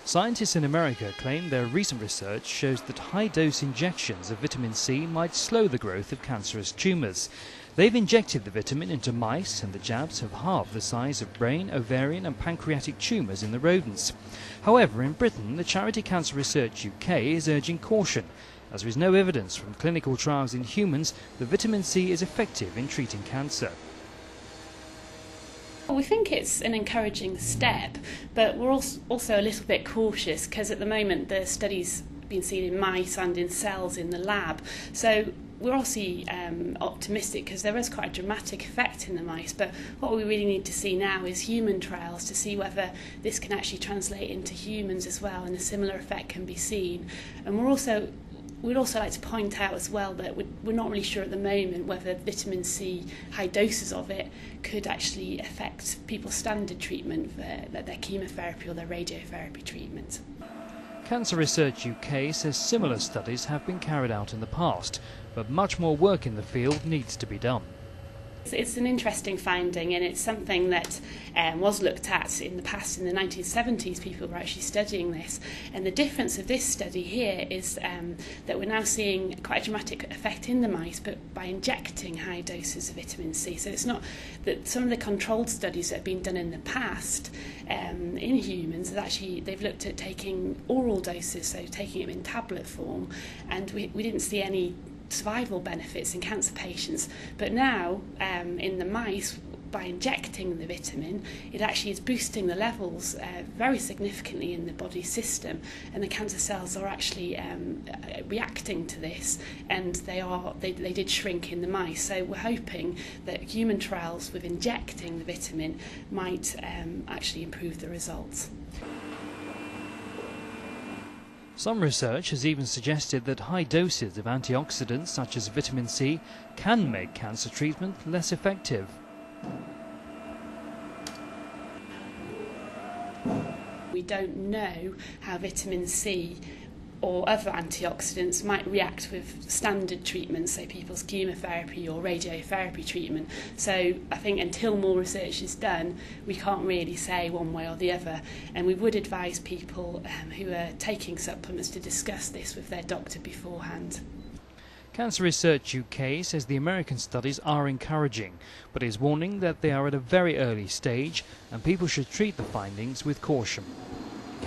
Scientists in America claim their recent research shows that high-dose injections of vitamin C might slow the growth of cancerous tumours. They've injected the vitamin into mice, and the jabs have halved the size of brain, ovarian and pancreatic tumours in the rodents. However, in Britain, the charity Cancer Research UK is urging caution, as there is no evidence from clinical trials in humans that vitamin C is effective in treating cancer. We think it's an encouraging step, but we're also a little bit cautious because at the moment the study's been seen in mice and in cells in the lab. So we're obviously optimistic because there is quite a dramatic effect in the mice, but what we really need to see now is human trials to see whether this can actually translate into humans as well and a similar effect can be seen. And we'd also like to point out as well that we're not really sure at the moment whether vitamin C, high doses of it, could actually affect people's standard treatment for their chemotherapy or their radiotherapy treatment. Cancer Research UK says similar studies have been carried out in the past, but much more work in the field needs to be done. It's an interesting finding, and it's something that was looked at in the past. In the 1970s, people were actually studying this, and the difference of this study here is that we're now seeing quite a dramatic effect in the mice, but by injecting high doses of vitamin C. So it's not that some of the controlled studies that have been done in the past in humans, they've looked at taking oral doses, so taking it in tablet form, and we didn't see any survival benefits in cancer patients, but now in the mice, by injecting the vitamin, it actually is boosting the levels very significantly in the body system, and the cancer cells are actually reacting to this, and they did shrink in the mice. So we're hoping that human trials with injecting the vitamin might actually improve the results. Some research has even suggested that high doses of antioxidants such as vitamin C can make cancer treatment less effective. We don't know how vitamin C or other antioxidants might react with standard treatments, so people's chemotherapy or radiotherapy treatment. So I think until more research is done, we can't really say one way or the other. And we would advise people who are taking supplements to discuss this with their doctor beforehand. Cancer Research UK says the American studies are encouraging, but is warning that they are at a very early stage and people should treat the findings with caution.